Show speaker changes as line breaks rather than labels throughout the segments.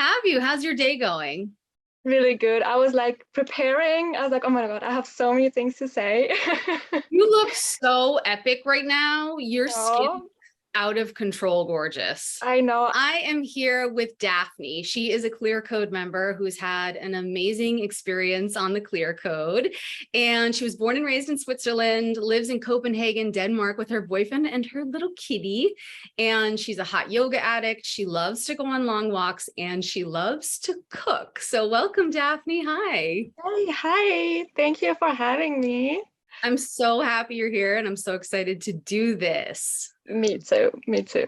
have you. How's your day going?
Really good. I was like preparing. I was like, oh my God, I have so many things to say.
You look so epic right now. Your skin
Oh,
out of control gorgeous.
I know.
I am here with Daphne. She is a Clear Code member who's had an amazing experience on the Clear Code. And she was born and raised in Switzerland, lives in Copenhagen, Denmark with her boyfriend and her little kitty. And she's a hot yoga addict. She loves to go on long walks and she loves to cook. So welcome, Daphne. Hi.
Hey, hi. Thank you for having me.
I'm so happy you're here and I'm so excited to do this.
Me too. Me too.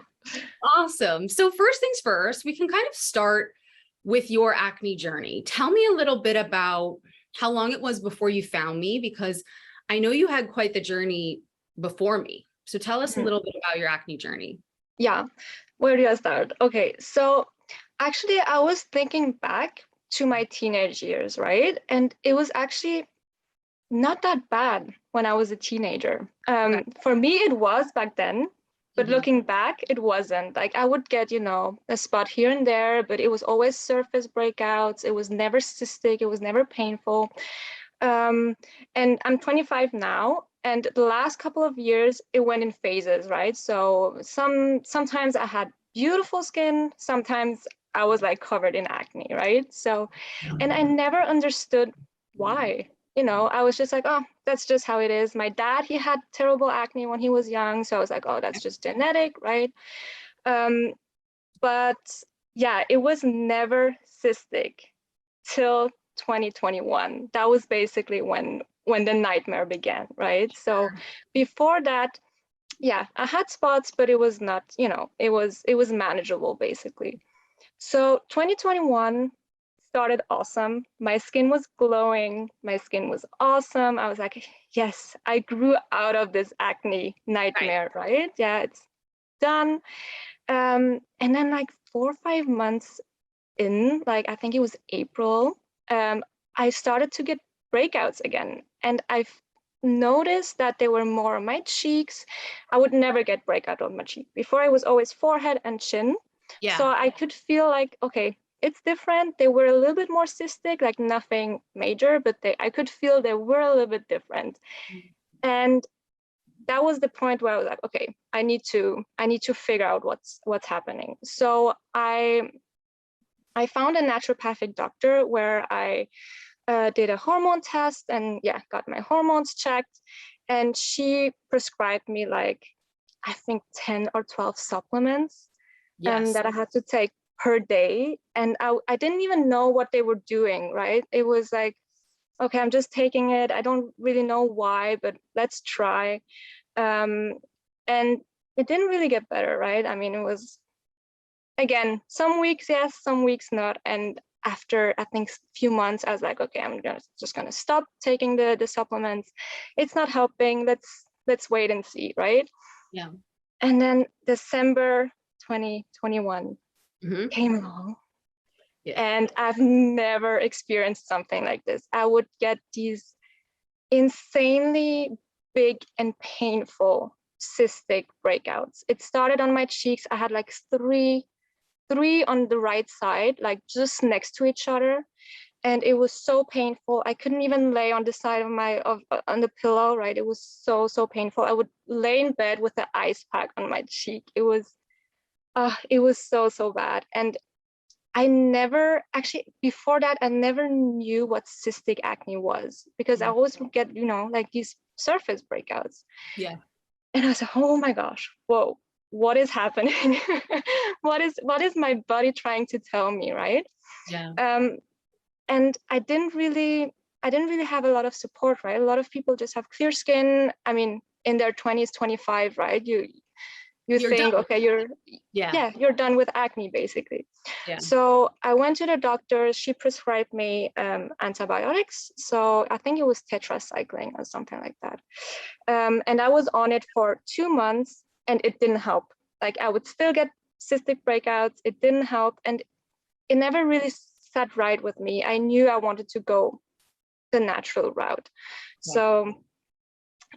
Awesome. So first things first, we can kind of start with your acne journey. Tell me a little bit about how long it was before you found me, because I know you had quite the journey before me. So tell us a
Mhm.
little bit about your acne journey.
Yeah. Where do I start? Okay. So actually, I was thinking back to my teenage years, right? And it was actually not that bad when I was a teenager.
Okay.
For me, it was back then, but
Mhm.
looking back, it wasn't. Like I would get, a spot here and there, but it was always surface breakouts. It was never cystic. It was never painful. Um, and I'm 25 now, and the last couple of years, it went in phases, right? So sometimes I had beautiful skin, sometimes I was like covered in acne, right? So, and I never understood why. I was just like, oh, that's just how it is. My dad, he had terrible acne when he was young. So I was like, oh, that's just genetic, right? Um, but yeah, it was never cystic till 2021. That was basically when the nightmare began, right? So before that, yeah, I had spots, but it was not, it was manageable basically. So 2021 started awesome. My skin was glowing. My skin was awesome. I was like, yes, I grew out of this acne
Right.
nightmare, right? Yeah, it's done. And then like 4 or 5 months in, like I think it was April, I started to get breakouts again. And I've noticed that they were more on my cheeks. I would never get breakout on my cheek. Before it was always forehead and chin. So
Yeah.
I could feel like, okay, it's different. They were a little bit more cystic, like nothing major, but I could feel they were a little bit different. And that was the point where I was like, okay, I need to figure out what's happening. So I found a naturopathic doctor where I did a hormone test and yeah, got my hormones checked. And she prescribed me like, I think 10 or 12 supplements
Yes.
that I had to take per day. And I didn't even know what they were doing, right? It was like, okay, I'm just taking it. I don't really know why, but let's try. Um, and it didn't really get better, right? I mean, it was again, some weeks yes, some weeks not. And after I think a few months, I was like, okay, just gonna stop taking the supplements. It's not helping. Let's wait and see, right?
Yeah.
And then December 2021
Hmm.
came along,
Yeah.
and I've never experienced something like this. I would get these insanely big and painful cystic breakouts. It started on my cheeks. I had like three on the right side, like just next to each other. And it was so painful. I couldn't even lay on the side of on the pillow, right? It was so painful. I would lay in bed with the ice pack on my cheek. It was so bad. And I never actually, before that, I never knew what cystic acne was because I always would get, like these surface breakouts.
Yeah.
And I was like, oh my gosh, whoa, what is happening? What is my body trying to tell me, right?
Yeah.
Um, and I didn't really have a lot of support, right? A lot of people just have clear skin. I mean, in their 20s, 25, right? You
You're
think,
done.
okay,
Yeah.
yeah, you're done with acne basically.
Yeah.
So I went to the doctor. She prescribed me antibiotics. So I think it was tetracycline or something like that. And I was on it for 2 months and it didn't help. Like I would still get cystic breakouts. It didn't help. And it never really sat right with me. I knew I wanted to go the natural route.
Yeah.
So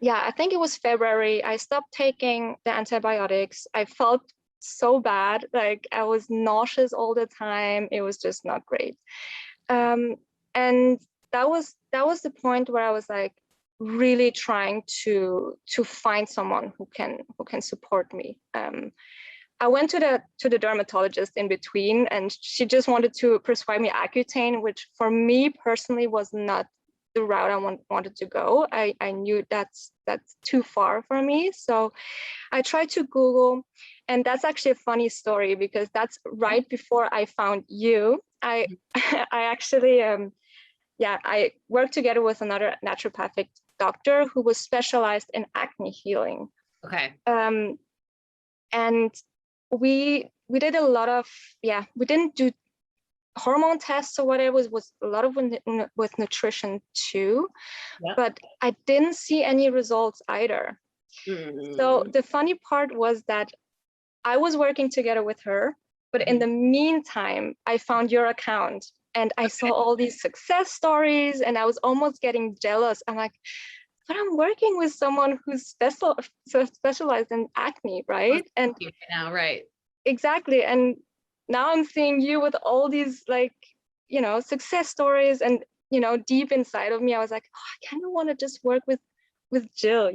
yeah, I think it was February. I stopped taking the antibiotics. I felt so bad. Like I was nauseous all the time. It was just not great. And that was the point where I was like really trying to find someone who can support me. I went to the dermatologist in between, and she just wanted to prescribe me Accutane, which for me personally was not the route I wanted to go. I knew that's too far for me. So I tried to Google, and that's actually a funny story because that's right before I found you. I I actually I worked together with another naturopathic doctor who was specialized in acne healing.
Okay.
And we did a lot of, we didn't do hormone tests or whatever. It was a lot of with nutrition too,
Yep.
but I didn't see any results either. So the funny part was that I was working together with her, but in the meantime, I found your account and I saw all these success stories, and I was almost getting jealous. I'm like, but I'm working with someone who's specialized in acne, right? And
now, right.
exactly. And now I'm seeing you with all these like, success stories, and deep inside of me, I was like, oh, I kind of want to just work with Jill.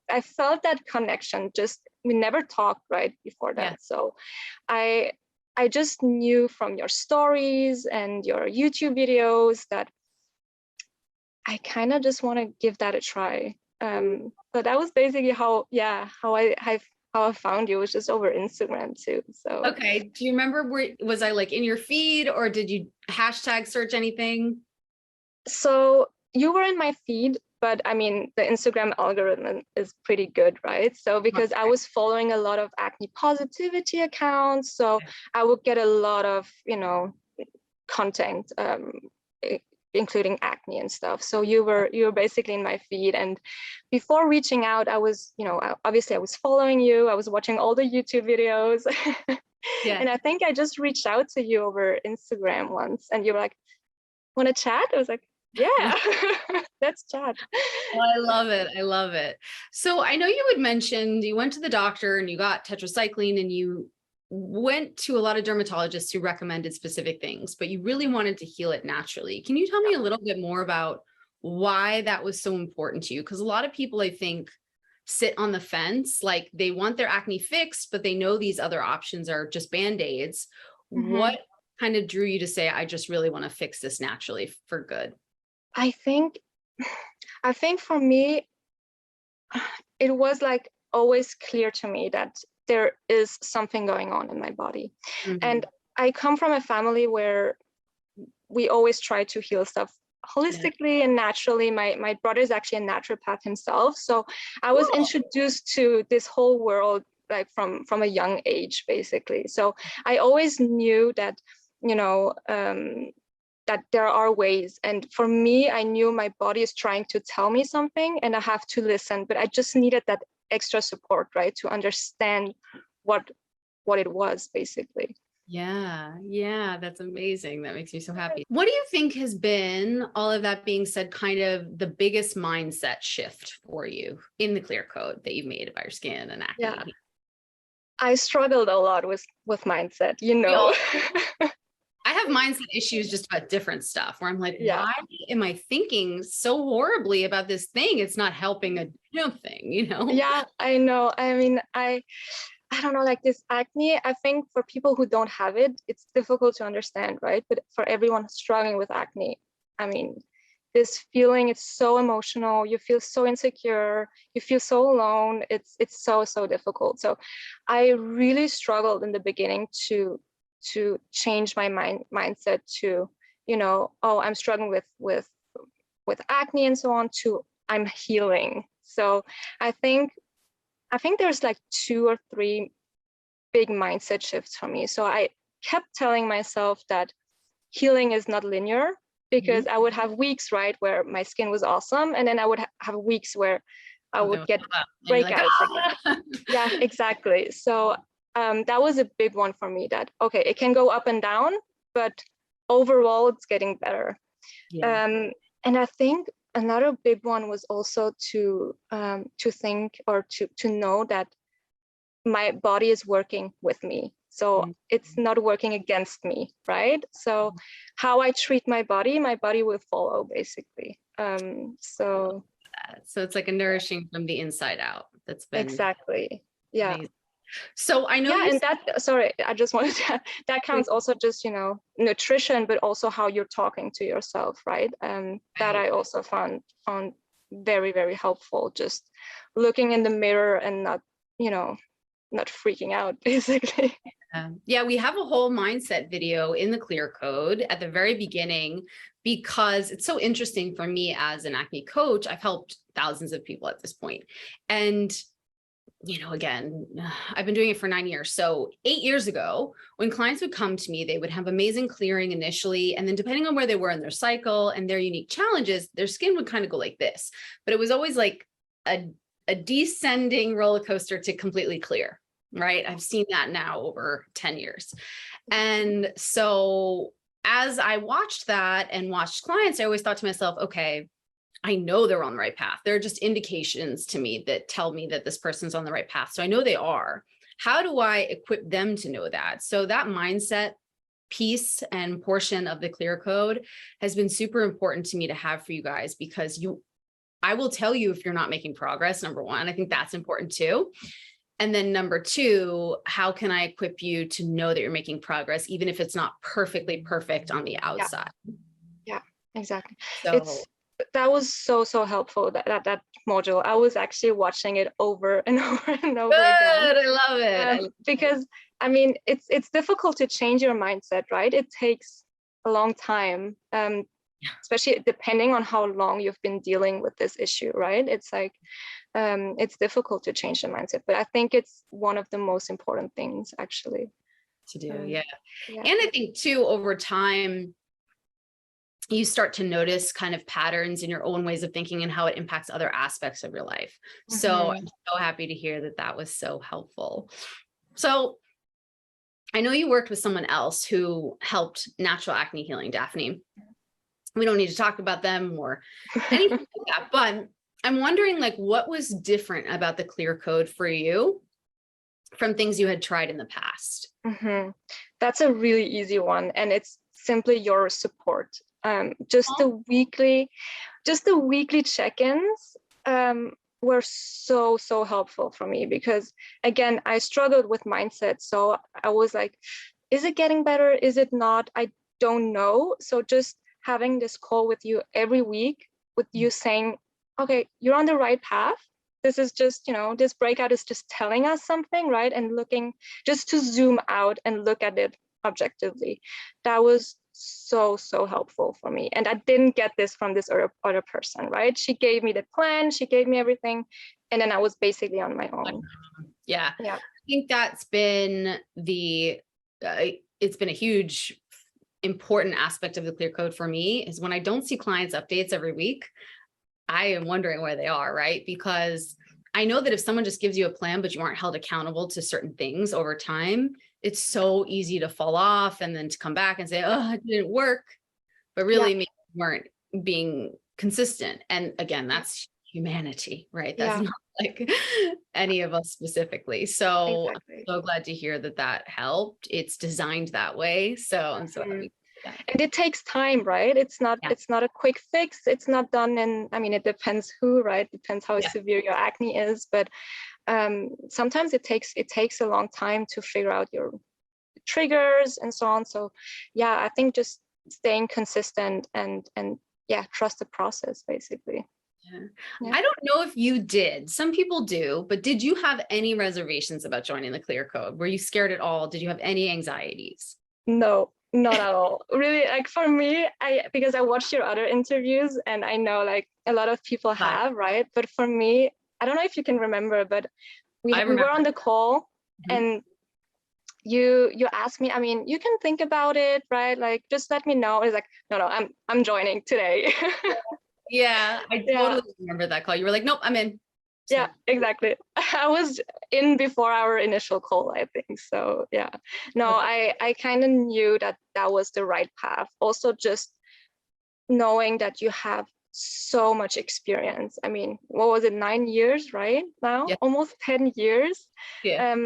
I felt that connection. Just we never talked right before that, so I just knew from your stories and your YouTube videos that I kind of just want to give that a try. But that was basically how I found you, was just over Instagram too. So
okay, do you remember was I like in your feed, or did you hashtag search anything?
So you were in my feed, but I mean, the Instagram algorithm is pretty good, right? So because I was following a lot of acne positivity accounts, so I would get a lot of, content, including acne and stuff. So you were basically in my feed. And before reaching out, I was, obviously I was following you. I was watching all the YouTube videos.
Yeah.
And I think I just reached out to you over Instagram once, and you were like, want to chat? I was like, yeah, let's chat.
Oh, I love it. I love it. So I know you had mentioned you went to the doctor and you got tetracycline, and you went to a lot of dermatologists who recommended specific things, but you really wanted to heal it naturally. Can you tell me a little bit more about why that was so important to you? Because a lot of people, I think, sit on the fence, like they want their acne fixed, but they know these other options are just band-aids. What kind of drew you to say, I just really want to fix this naturally for good?
I think for me, it was like always clear to me that there is something going on in my body. And I come from a family where we always try to heal stuff holistically and naturally. My brother is actually a naturopath himself. So I was introduced to this whole world like from a young age, basically. So I always knew that, that there are ways. And for me, I knew my body is trying to tell me something and I have to listen, but I just needed that extra support, right? To understand what it was, basically.
Yeah, that's amazing. That makes me so happy. What do you think has been, all of that being said, kind of the biggest mindset shift for you in the clear code that you've made about your skin and acne?
Yeah, I struggled a lot with mindset,
I have mindset issues just about different stuff where I'm like, why am I thinking so horribly about this thing? It's not helping a damn thing,
Yeah, I know. I mean, I don't know, like this acne, I think for people who don't have it, it's difficult to understand, right? But for everyone struggling with acne, I mean, this feeling, it's so emotional. You feel so insecure. You feel so alone. It's so difficult. So I really struggled in the beginning to change my mindset to, oh, I'm struggling with acne and so on, to I'm healing. So I think there's like 2 or 3 big mindset shifts for me. So I kept telling myself that healing is not linear, because I would have weeks, right, where my skin was awesome, and then I would have weeks where I would get breakouts. Like, yeah, exactly. So that was a big one for me, that, okay, it can go up and down, but overall it's getting better. And I think another big one was also to think, or to know that my body is working with me. So it's not working against me, right? So how I treat my body will follow basically. So
it's like a nourishing from the inside out. That's been
exactly. Yeah.
amazing. So I know
yeah, and that, sorry, I just wanted to, that counts also just, nutrition, but also how you're talking to yourself, right? That I also found very, very helpful, just looking in the mirror and not, not freaking out, basically.
Yeah, we have a whole mindset video in the Clear Code at the very beginning, because it's so interesting for me as an acne coach. I've helped thousands of people at this point. And again, I've been doing it for 9 years. So 8 years ago, when clients would come to me, they would have amazing clearing initially. And then depending on where they were in their cycle and their unique challenges, their skin would kind of go like this. But it was always like a descending roller coaster to completely clear, right? I've seen that now over 10 years. And so as I watched that and watched clients, I always thought to myself, okay, I know they're on the right path. There are just indications to me that tell me that this person's on the right path. So I know they are. How do I equip them to know that? So that mindset piece and portion of the Clear Code has been super important to me to have for you guys, because I will tell you if you're not making progress, number one. I think that's important too. And then number two, how can I equip you to know that you're making progress, even if it's not perfectly perfect on the outside?
Yeah, exactly.
So
that was so helpful, that module. I was actually watching it over and over and over again.
I love it.
Because I mean, it's difficult to change your mindset, right? It takes a long time, especially depending on how long you've been dealing with this issue, right? It's like it's difficult to change the mindset, but I think it's one of the most important things actually
to do. Yeah. And I think too, over time, you start to notice kind of patterns in your own ways of thinking and how it impacts other aspects of your life. So I'm so happy to hear that that was so helpful. So I know you worked with someone else who helped natural acne healing, Daphne. We don't need to talk about them or anything like that, but I'm wondering, like, what was different about the Clear Code for you from things you had tried in the past?
That's a really easy one, and it's simply your support. Just the weekly check-ins were so helpful for me, because again, I struggled with mindset. So I was like, is it getting better? Is it not? I don't know. So just having this call with you every week, with you saying, okay, you're on the right path. This is just, this breakout is just telling us something, right? And looking just to zoom out and look at it objectively. That was so helpful for me. And I didn't get this from this other person, right? She gave me the plan, she gave me everything, and then I was basically on my own.
Yeah. I think that's been it's been a huge important aspect of the Clear Code for me, is when I don't see clients updates every week, I am wondering where they are, right? Because I know that if someone just gives you a plan, but you aren't held accountable to certain things over time, it's so easy to fall off and then to come back and say, oh, it didn't work, but really maybe you weren't being consistent. And again, that's humanity, right? That's not like any of us specifically. So I'm so glad to hear that that helped. It's designed that way. So I'm so happy.
And it takes time, right? It's not a quick fix. It's not done in, I mean, it depends who, right? Depends how severe your acne is, but sometimes it takes a long time to figure out your triggers and so on. So yeah, I think just staying consistent and trust the process, basically.
I don't know if you did. Some people do, but did you have any reservations about joining the Clear Code? Were you scared at all? Did you have any anxieties?
No, not at all. Really, like for me, because I watched your other interviews and I know like a lot of people have, right? But for me, I don't know if you can remember, but we were on the call and you asked me, I mean, you can think about it, right? Like, just let me know. It's like, no, I'm joining today.
Yeah, I totally remember that call. You were like, nope, I'm in.
So. Yeah, exactly. I was in before our initial call, I think. So yeah, no, I kind of knew that was the right path. Also, just knowing that you have so much experience. I mean, what was it, 9 years, right now?
Yeah.
Almost 10 years.
Yeah.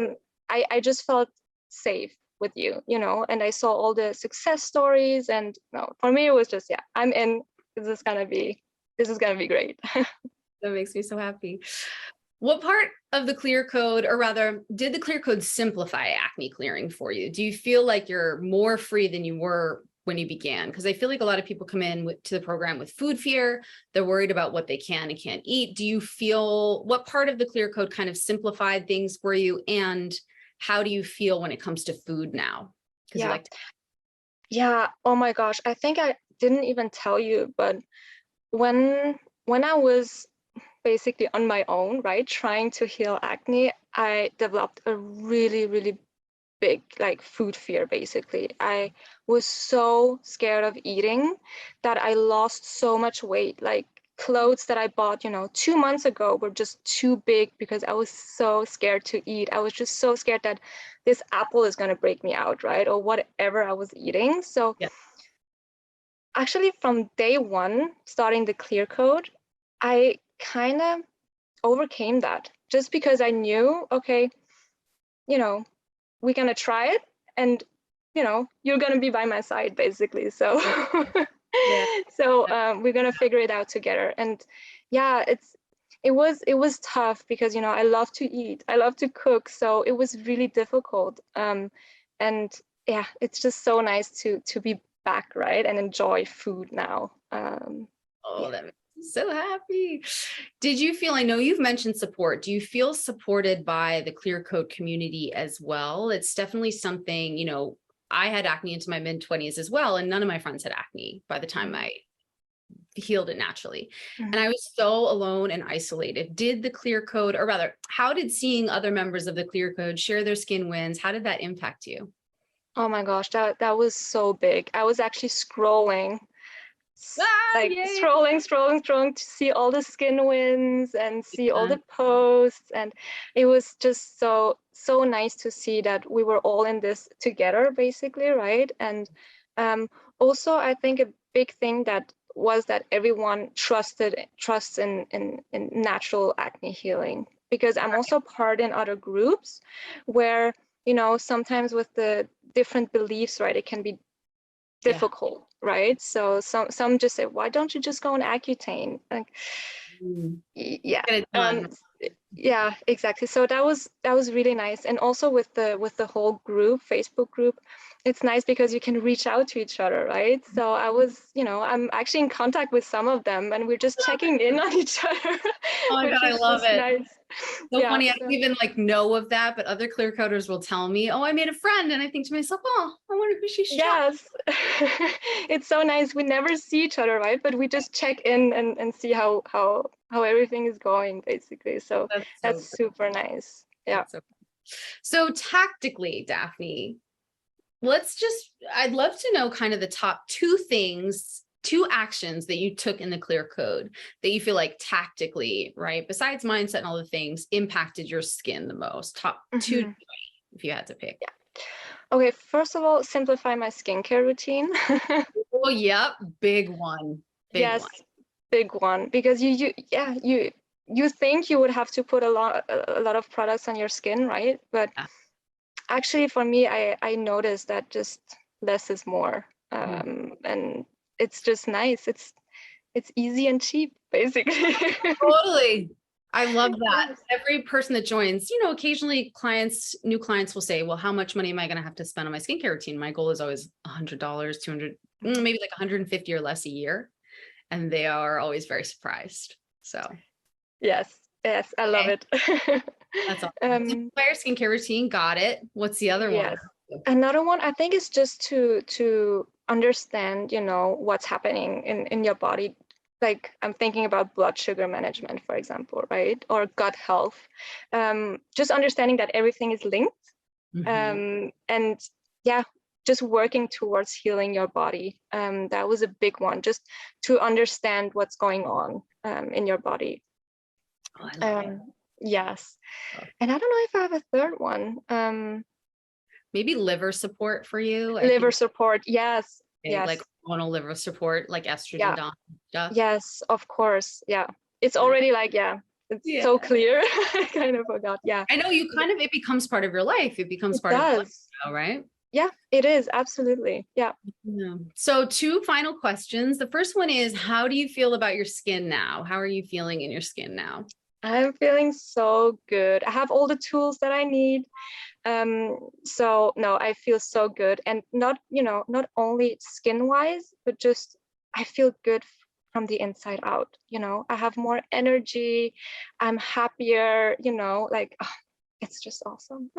I just felt safe with you, you know, and I saw all the success stories, and no, for me it was just, yeah, I'm in. This is gonna be great.
That makes me so happy. What part of the clear code, or rather, did the clear code simplify acne clearing for you? Do you feel like you're more free than you were when you began? Because I feel like a lot of people come in to the program with food fear. They're worried about what they can and can't eat. Do you feel, what part of the clear code kind of simplified things for you? And how do you feel when it comes to food now? Because you
Yeah.
like to—
Yeah. Oh my gosh. I think I didn't even tell you, but when I was basically on my own, right, trying to heal acne, I developed a really, really big like food fear. Basically, I was so scared of eating that I lost so much weight. Like clothes that I bought, you know, 2 months ago were just too big because I was so scared to eat. I was just so scared that this apple is going to break me out, right, or whatever I was eating. So
Yeah.
actually from day one starting the clear code, I kind of overcame that just because I knew, okay, you know, we're gonna try it, and you know, you're gonna be by my side basically. So
Yeah.
so we're gonna figure it out together. And yeah, it was tough because, you know, I love to eat, I love to cook, so it was really difficult. And yeah, it's just so nice to be back, right, and enjoy food now.
Oh,
Yeah.
that makes me so happy. Did you feel, I know you've mentioned support. Do you feel supported by the clear code community as well? It's definitely something, you know, I had acne into my mid-20s as well, and none of my friends had acne by the time I healed it naturally. And I was so alone and isolated. Did the clear code, or rather, how did seeing other members of the clear code share their skin wins, how did that impact you?
Oh my gosh, that was so big. I was actually scrolling,
Ah,
like
yay.
scrolling to see all the skin wins and see all the posts, and it was just so nice to see that we were all in this together, basically, right? And also, I think a big thing that was that everyone trusts in natural acne healing, because I'm also part in other groups where, you know, sometimes with the different beliefs, right, it can be difficult, right? So some just say, why don't you just go on Accutane? Like, yeah,
Get it done.
yeah, exactly. So that was really nice. And also with the whole group, Facebook group, it's nice because you can reach out to each other, right? So I was, you know, I'm actually in contact with some of them, and we're just checking in on each other,
Oh my God,
which
I
is
love
just
it.
nice.
So
Yeah.
funny. I don't even like know of that, but other clear coders will tell me, oh, I made a friend. And I think to myself, oh, I wonder who she's chatting.
Yes, it's so nice. We never see each other, right? But we just check in and see how everything is going, basically. So
That's so
that's super nice. Yeah.
That's so cool. So tactically, Daphne, I'd love to know kind of the top two things, two actions that you took in the clear code that you feel like tactically, right, besides mindset and all the things, impacted your skin the most. Top two, if you had to pick.
Yeah. Okay, first of all, simplify my skincare routine.
Oh, yep, big one. Big
Yes,
one.
big one. Because you think you would have to put a lot of products on your skin, right? But
Yeah.
actually, for me, I noticed that just less is more. And it's just nice. It's easy and cheap, basically.
Totally. I love that.
Yes.
Every person that joins, you know, occasionally new clients will say, well, how much money am I going to have to spend on my skincare routine? My goal is always $100, 200, maybe like 150 or less a year. And they are always very surprised. So
Yes, yes, I love
okay,
it.
that's awesome. Simplify your skincare routine. Got it. What's the other one?
Yes. Another one, I think, is just to understand, you know, what's happening in your body. Like I'm thinking about blood sugar management, for example, right? Or gut health. Just understanding that everything is linked. And yeah, just working towards healing your body. That was a big one, just to understand what's going on in your body.
Oh, I love it.
Yes. And I don't know if I have a third one.
Maybe liver support for you. I
Liver
think,
support. Yes. Yes.
like hormonal liver support, like estrogen
Yeah.
dominant stuff.
Yes, of course. Yeah. It's already like, yeah, it's
Yeah.
so clear. I kind of forgot. Yeah.
I know you kind of, it becomes part of your life. It becomes
It
part of your
does.
lifestyle, right?
Yeah, it is. Absolutely. Yeah.
Yeah. So 2 final questions. The first one is, how do you feel about your skin now? How are you feeling in your skin now?
I'm feeling so good. I have all the tools that I need. So no, I feel so good, and not, not only skin wise, but just I feel good from the inside out. I have more energy. I'm happier, like, oh, it's just awesome.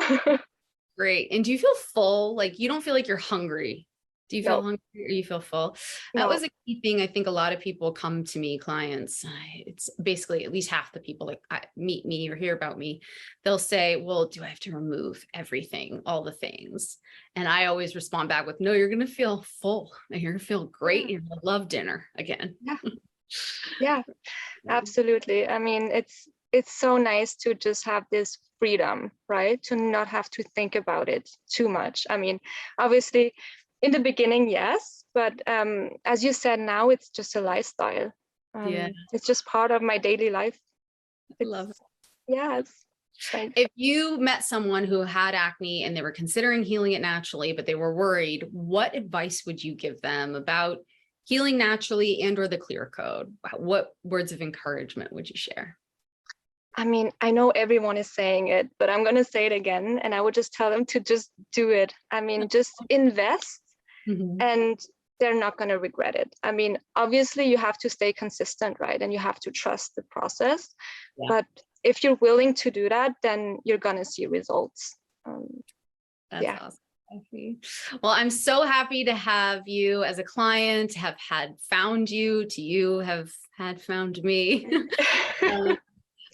Great. And do you feel full? Like you don't feel like you're hungry? Do you feel
No,
hungry or you feel full? That
no.
was a key thing. I think a lot of people come to me, clients, it's basically at least half the people like meet me or hear about me. They'll say, well, do I have to remove everything, all the things? And I always respond back with, no, you're going to feel full and you're going to feel great.
Yeah,
You're going to love dinner again.
yeah, yeah, absolutely. I mean, it's so nice to just have this freedom, right? To not have to think about it too much. I mean, obviously, in the beginning, yes, but as you said, now it's just a lifestyle.
Yeah.
It's just part of my daily life.
I love it.
Yeah, it's like,
If you met someone who had acne and they were considering healing it naturally, but they were worried, what advice would you give them about healing naturally and or the clear code? What words of encouragement would you share?
I mean, I know everyone is saying it, but I'm going to say it again, and I would just tell them to just do it. I mean, just invest,
Mhm.
and they're not going to regret it. I mean, obviously you have to stay consistent, right? And you have to trust the process.
Yeah,
But if you're willing to do that, then you're going to see results.
that's
Yeah.
awesome. Daphne. Well, I'm so happy to have you as a client, have had found you, to you have had found me. Um,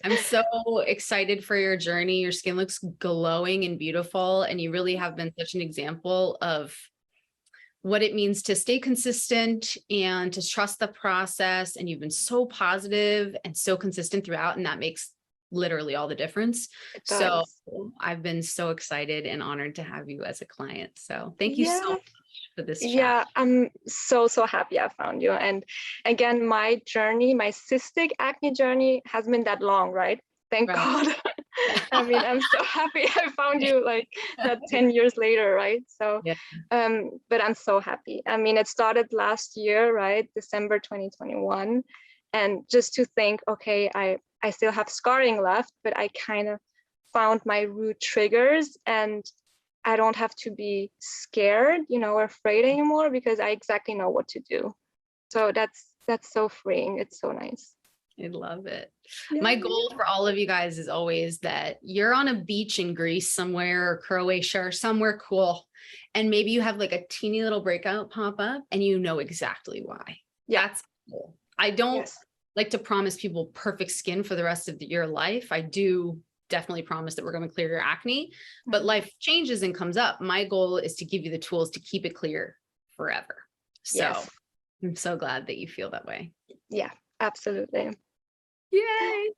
I'm so excited for your journey. Your skin looks glowing and beautiful, and you really have been such an example of what it means to stay consistent and to trust the process. And you've been so positive and so consistent throughout, and that makes literally all the difference.
It
So
does.
I've been so excited and honored to have you as a client. So thank you so
Yeah.
much for this chat.
Yeah, I'm so happy I found you. And again, my journey, my cystic acne journey hasn't been that long, right? Thank
Right.
God. I mean, I'm so happy I found you like that 10 years later, right? So,
Yeah.
but I'm so happy. I mean, it started last year, right? December 2021. And just to think, okay, I still have scarring left, but I kind of found my root triggers, and I don't have to be scared, or afraid anymore, because I exactly know what to do. So that's so freeing. It's so nice.
I love it.
Yeah.
My goal for all of you guys is always that you're on a beach in Greece somewhere, or Croatia or somewhere cool. And maybe you have like a teeny little breakout pop up and you know exactly why.
Yeah.
That's cool. I don't
Yes.
like to promise people perfect skin for the rest of your life. I do definitely promise that we're going to clear your acne, but life changes and comes up. My goal is to give you the tools to keep it clear forever. So
Yes.
I'm so glad that you feel that way.
Yeah, absolutely.
Yay.